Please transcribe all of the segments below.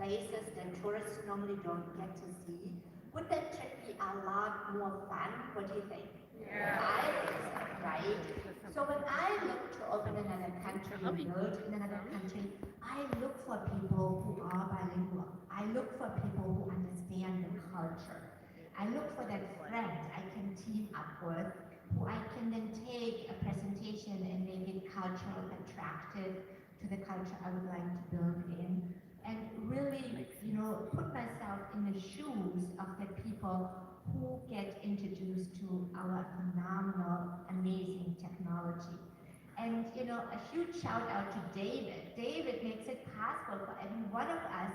places that tourists normally don't get to see, would that trip be a lot more fun? What do you think? Yeah. I think so, right? So when I look to open another country or build in another country, I look for people who are bilingual. I look for people who understand the culture. I look for that friend I can team up with, who I can then take a presentation and make it culturally attractive to the culture I would like to build in, and really, put myself in the shoes of the people who get introduced to our phenomenal, amazing technology. And, a huge shout out to David. David makes it possible for every one of us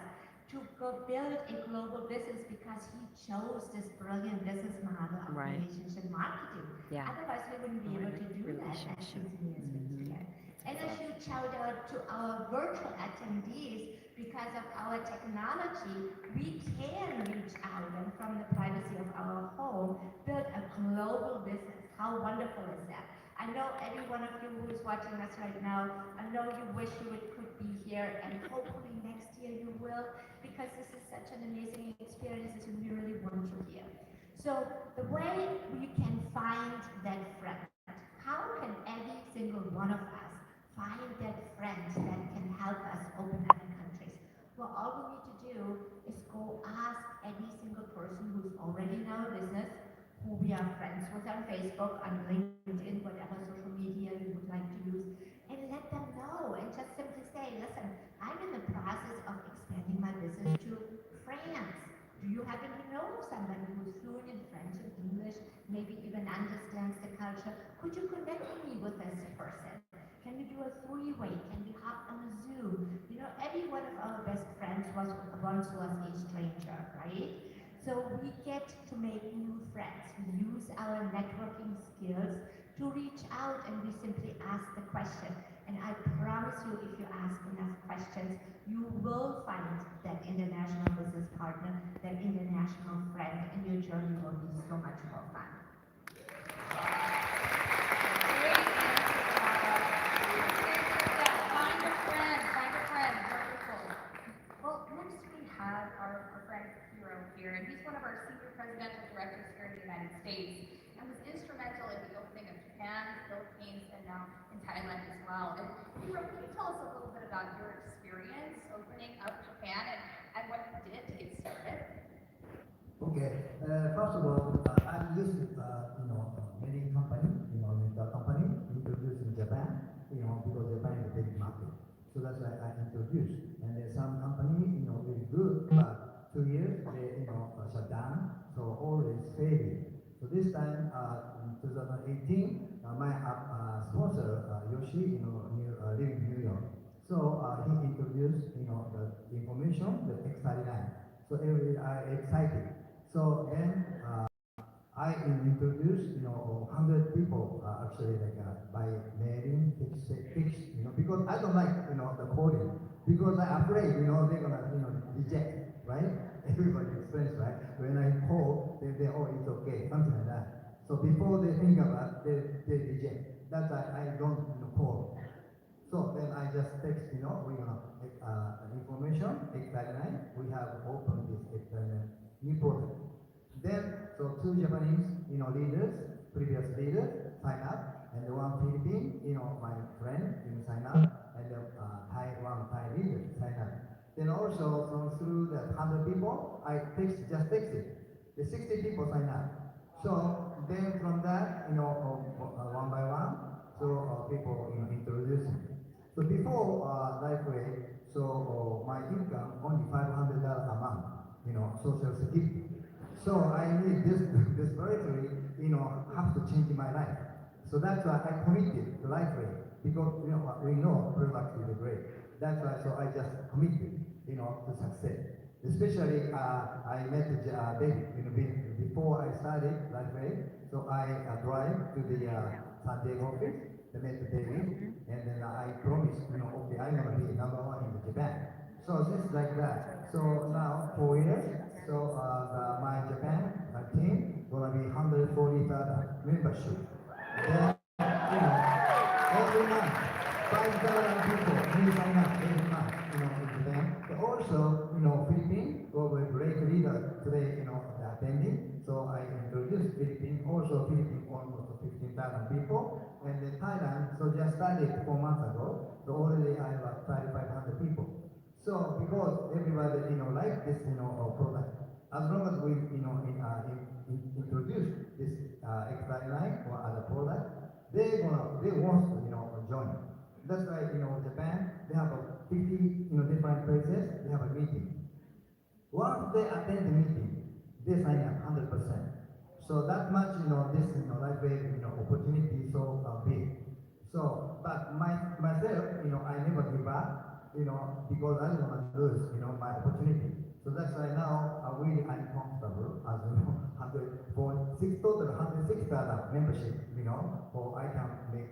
to go build a global business because he chose this brilliant business model of relationship marketing. Yeah. Otherwise, we wouldn't be able to do that as easily as we can. And a huge shout out to our virtual attendees. Because of our technology, we can reach out and from the privacy of our home, build a global business. How wonderful is that? I know every one of you who is watching us right now, I know you wish you could be here, and hopefully next year you will, because this is such an amazing experience and we really want you here. So the way we can find that friend, how can every single one of us find that friend that can help us open up in countries? Well, all we need to do is go ask every single person who's already in our business, who we are friends with on Facebook, on LinkedIn, whatever social media you would like to use, and let them know and just simply say, listen, I'm in the process of expanding my business to France. Do you happen to know of somebody who's fluent in French and English, maybe even understands the culture? Could you connect me with this person? Can we do a three-way? Can we hop on a Zoom? Every one of our best friends once was a stranger, right? So we get to make new friends. We use our networking skills to reach out, and we simply ask the question. And I promise you, if you ask enough questions, you will find that international business partner, that international friend, and your journey will be so much more fun. And he's one of our senior presidential directors here in the United States and was instrumental in the opening of Japan, Philippines, and now in Thailand as well. And Hiro, can you tell us a little bit about your experience opening up Japan and what you did to get started? Okay. First of all, I'm used to many companies, the company introduced in Japan, because Japan is a big market. So that's why I introduced. And there's some company, is good, but 2 years, they, shut down, so always failing. So this time, in 2018, my sponsor, Yoshi, living in New York. So he introduced, the information, the X39. So I excited. So then I introduced, 100 people, actually, by mailing, fix, because I don't like, the coding, because I'm afraid, they're gonna, reject. Right? Everybody explains, right? When I call, they oh, it's okay, something like that. So before they think about it, they reject. That's why I don't call. So then I just text, we're gonna information, X39, we have opened this X39 new product. Then, so 2 Japanese, leaders, previous leaders, sign up, and the one Philippine, my friend, sign up, and the one Thai leader, sign up. Then also, through the 100 people, I just texted. The 60 people sign up. So then from that, one by one, so people introduce me. So before LifeWay, so my income only $500 a month, Social Security. So I need desperately, have to change my life. So that's why I committed to LifeWay, because we know product is great. That's why, so I just committed, to success. Especially, I met David, before I started LifeWay, so I drive to the San Diego office, I met David, and then I promised, okay, I'm gonna be #1 in Japan. So just like that. So now, 4 years, so my Japan team gonna be 140,000 membership. Then, every month, 5,000 people will sign up every month, in Japan. So also, also, Philippines, with great leader today, attending. So I introduced Philippines, also Philippines almost 15,000 people. And then Thailand, so just started 4 months ago. So already I have 3,500 people. So because everybody, like this, product, as long as we, introduce this extra line or other product, they want to, join. That's why, Japan, they have a 50, different places, they have a meeting. Once they attend the meeting, they sign up 100%. So that much, this, library, opportunity is so big. So, but myself, I never give up, because I don't want to lose, my opportunity. So that's why now I'm really uncomfortable, as for total 106,000 membership, or I can make,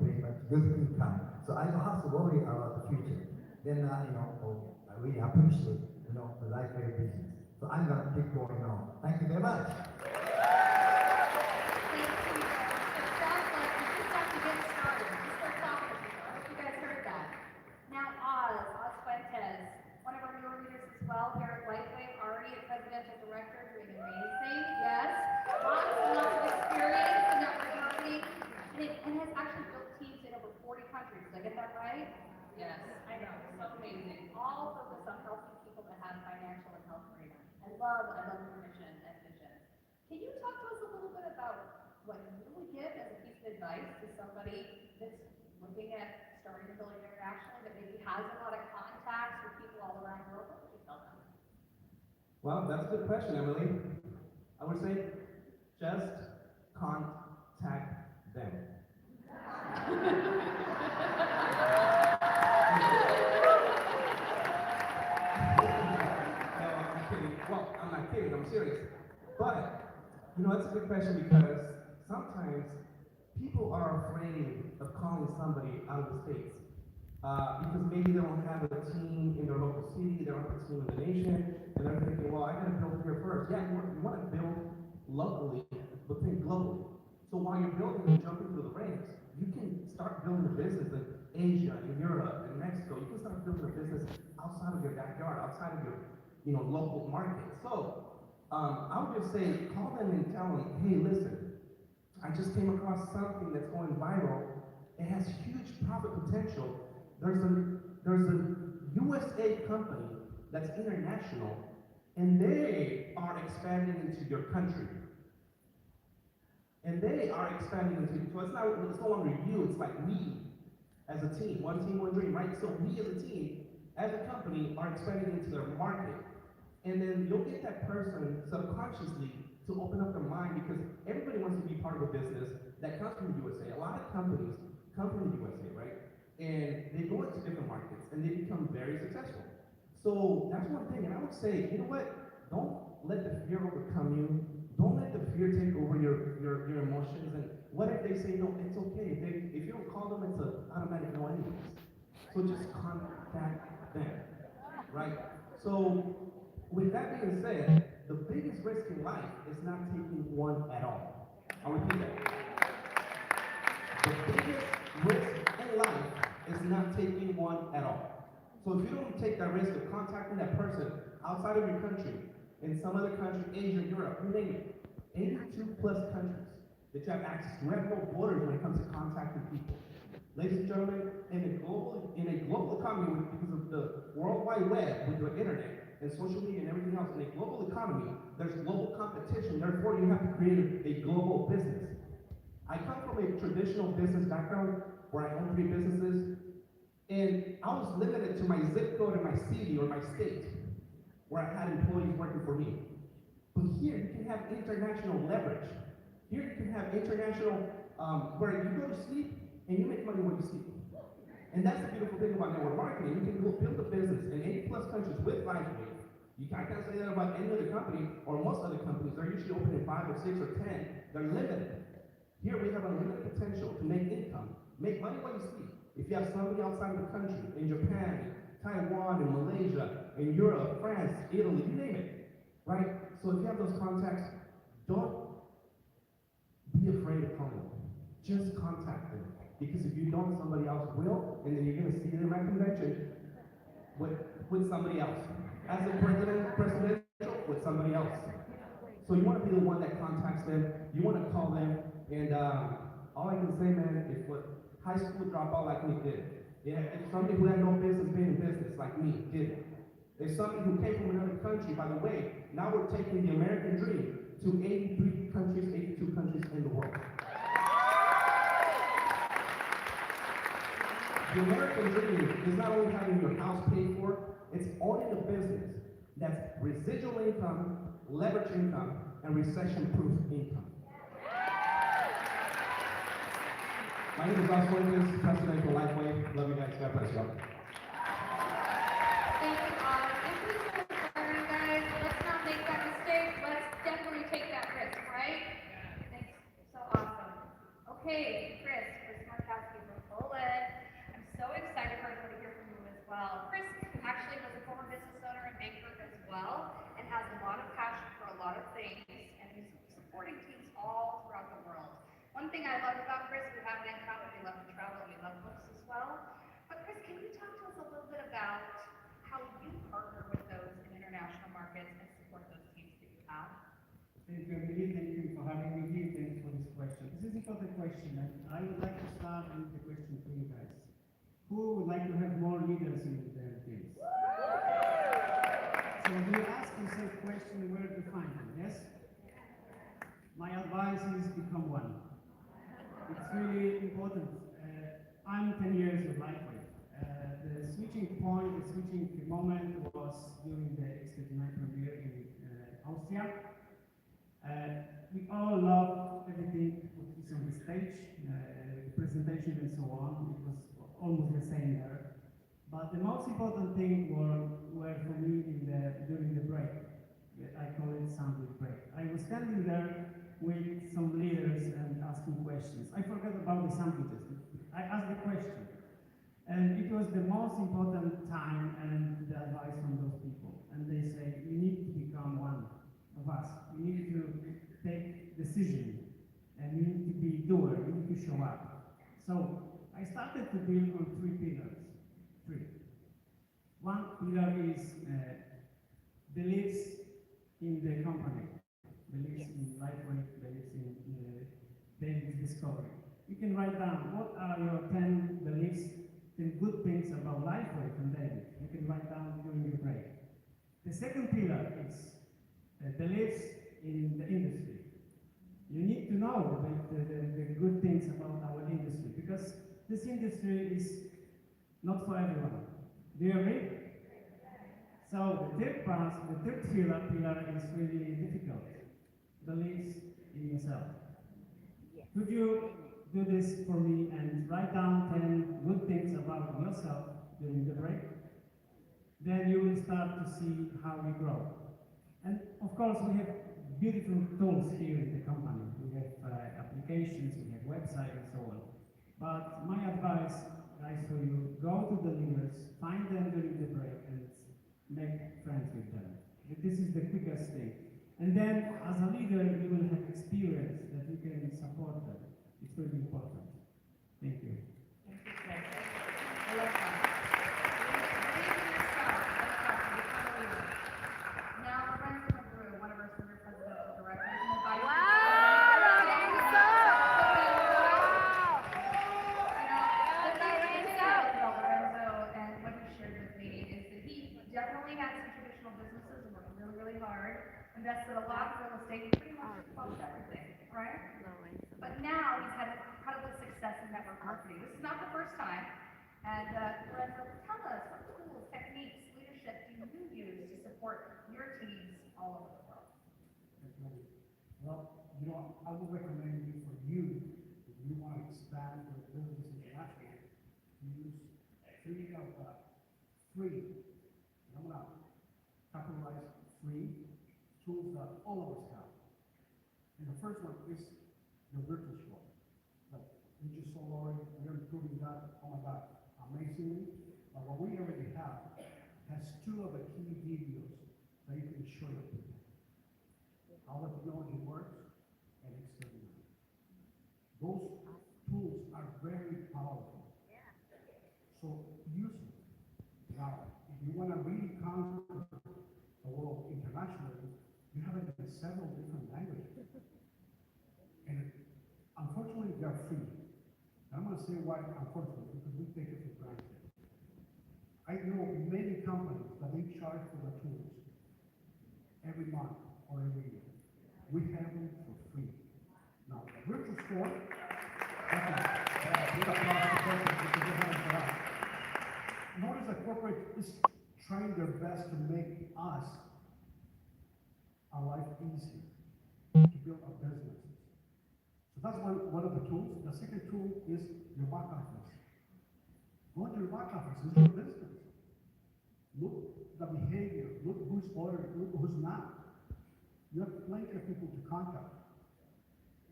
pretty much good income. So I don't have to worry about the future. Then, I really appreciate, the library business. So I'm gonna keep going on. Thank you very much. Thank you. It sounds like we just have to get started. Just start talking to people. I hope you guys heard that. Now Oz Fuentes, one of our newer leaders as well here at Lifeway, already a presidential director, doing amazing. Yes, lots and lots of experience in network marketing, and has actually built teams in over 40 countries. Did I get that right? Yes, I know. So amazing. All focused on helping people to have financial and health freedom. I love your mission and vision. Can you talk to us a little bit about what you would give as a piece of advice to somebody that's looking at starting to build internationally, that maybe has a lot of contacts with people all around the world? What would you tell them? Well, that's a good question, Emily. I would say just contact them. No, I'm kidding. Well, I'm not kidding, I'm serious. But, it's a good question because sometimes people are afraid of calling somebody out of the States. Because maybe they don't have a team in their local city, they don't have a team in the nation, and they're thinking, well, I gotta build here first. Yeah, you want to build locally, but think globally. So while you're building and jumping through the ranks, you can start building a business in Asia, in Europe, in Mexico. You can start building a business outside of your backyard, outside of your, local market. So, I would just say, call them and tell them, hey, listen, I just came across something that's going viral. It has huge profit potential. There's a USA company that's international, and they are expanding into your country. And they are expanding into, so it's no longer you, it's like we as a team, one dream, right? So we as a team, as a company, are expanding into their market. And then you'll get that person subconsciously to open up their mind, because everybody wants to be part of a business that comes from the USA. A lot of companies come from the USA, right? And they go into different markets and they become very successful. So that's one thing. And I would say, you know what? Don't let the fear overcome you. Don't let the fear take over your emotions. And what if they say no? It's okay. If you don't call them, it's an automatic no anyways. So just contact them, right? So with that being said, the biggest risk in life is not taking one at all. I'll repeat that. The biggest risk in life is not taking one at all. So if you don't take that risk of contacting that person outside of your country, in some other country, Asia, Europe, you name it, 82 plus countries that you have access to. We have no borders when it comes to contacting people. Ladies and gentlemen, in a global economy, because of the World Wide Web, with your internet and social media and everything else, in a global economy, there's global competition. Therefore, you have to create a global business. I come from a traditional business background where I own 3 businesses, and I was limited to my zip code and my city or my state, where I had employees working for me. But here you can have international leverage. Here you can have international, where you go to sleep and you make money when you sleep. And that's the beautiful thing about network marketing. You can go build a business in 80 plus countries with Lifeway. I can't say that about any other company or most other companies. They're usually opening 5 or 6 or 10. They're limited. Here we have unlimited potential to make income, make money while you sleep. If you have somebody outside of the country, in Japan, Taiwan, in Malaysia, in Europe, France, Italy, you name it, right? So if you have those contacts, don't be afraid of calling them. Just contact them. Because if you don't, somebody else will, and then you're going to see them at convention. with somebody else. As a presidential, with somebody else. So you want to be the one that contacts them, you want to call them, and all I can say, man, is what high school dropout like me did. Yeah, it's somebody who had no business being in business like me did. It's somebody who came from another country, by the way. Now we're taking the American dream to 83 countries, 82 countries in the world. The American dream is not only having your house paid for, it's owning a business that's residual income, leverage income, and recession-proof income. My name is Ross Fuentes, President for Lifeway. Love you guys. God bless you all. Thank you all. And please don't worry, guys. Let's not make that mistake. Let's definitely take that risk, right? Thanks. So awesome. Okay, Chris Markowski from Poland. I'm so excited for everyone to hear from you as well. Chris actually was a former business owner and banker as well, and has a lot of passion for a lot of things, and he's supporting teams all throughout the world. One thing I love about Chris, we have an encounter, we love to travel, we love books as well. But Chris, can you talk to us a little bit about how you partner with those in international markets and support those teams that you have? Thank you, Emily. Thank you for having me here. Thanks for this question. This is an important question, and I would like to start with the question for you guys. Who would like to have more leaders in their teams? So if you ask yourself the question, where to find them, yes? My advice is become one. It's really important. I'm 10 years with Lifeway. The switching point, the switching moment was during the X39 premiere in Austria. We all loved everything that is on the stage, the presentation and so on. It was almost the same there. But the most important thing were for me during the break. I call it sandwich break. I was standing there with some leaders and asking questions. I forgot about the sandwiches. I asked the question. And it was the most important time and the advice from those people. And they say, you need to become one of us. You need to take decision. And you need to be doer. You need to show up. So I started to build on 3 pillars. 3. One pillar is beliefs in the company. Beliefs in Lifeway, beliefs in David's discovery. You can write down what are your 10 beliefs, 10 good things about Lifeway from David. You can write down during the break. The second pillar is beliefs in the industry. You need to know the good things about our industry, because this industry is not for everyone. Do you agree? So the third part, the third pillar is really difficult. Beliefs in yourself. Could you do this for me and write down 10 good things about yourself during the break? Then you will start to see how we grow. And of course, we have beautiful tools here in the company. We have applications, we have websites and so on. But my advice, guys, for you, go to the leaders, find them during the break and make friends with them. This is the quickest thing. And then, as a leader, you will have experience that you can support them. It's very important. Thank you. Thank you, Chris. I love that. Now, friends from Peru, one of our senior presidential directors, and advisors. And what he shared with me is that he definitely had some traditional businesses and worked really, really hard. Invested a lot in real estate, pretty much closed everything, right? But now he's had incredible success in network marketing. This is not the first time. And Renata, tell us, what tools, techniques, leadership do you use to support your teams all over the world? Well, I would recommend for you, if you want to expand your business internationally, to use 3 of the free, and I'm going to capitalize free tools that all of us have. And the first one is the virtual store. Like we just saw Lori, we're improving that, oh my God, amazingly. But what we already have has 2 of the key videos that you can show your people. How the technology works and externally. Those tools are very powerful. So use them. Now, if you you want to really conquer the world internationally, you have it in several different languages. And unfortunately, they're free. And I'm going to say why unfortunately, because we take it for granted. I know many companies that they charge for the tools every month or every year. We have them for free. Now, the virtual store, notice that corporate is trying their best to make us our life easier, to build our businesses. So that's one of the tools. The second tool is your back office. Go to your back office, it's your business. Look the behavior, look who's ordering, look who's not. You have plenty of people to contact.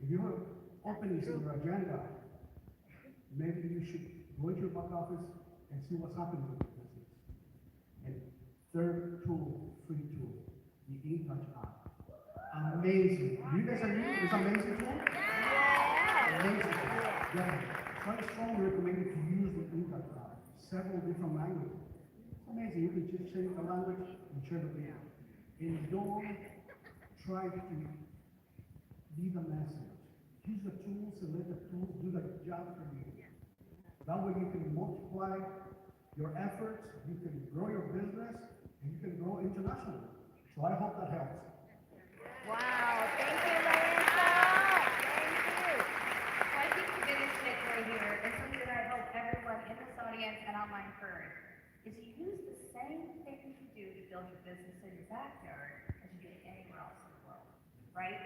If you have openings in your agenda, maybe you should go into your back office and see what's happening with your business. And third tool, free tool, the InTouch app. Amazing. Do you guys agree? It's an amazing tool? Amazing tool. Yeah. So I strongly recommend you to use the InTouch app. Several different languages. It's amazing. You can just change the language and share the video. And don't try to be the message. Use the tools and let the tools do the job for you. That way you can multiply your efforts, you can grow your business, and you can grow internationally. So I hope that helps. Wow, thank you, Renata. Thank you. So I think the biggest takeaway here, and something that I hope everyone in this audience and online heard, is you use the same things you do to build your business in your backyard as you do anywhere else in the world, right?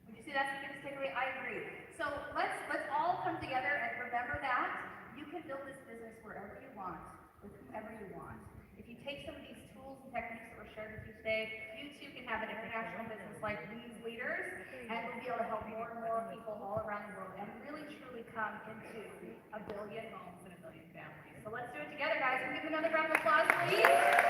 Would you say that's the biggest takeaway? I agree. So let's all come together and remember that you can build this business wherever you want, with whomever you want. If you take some of these tools and techniques that were shared with you today, you too can have an international business like these leaders, and we'll be able to help more and more people all around the world and really truly come into a billion homes and a billion families. So let's do it together, guys. Can we give them another round of applause, please?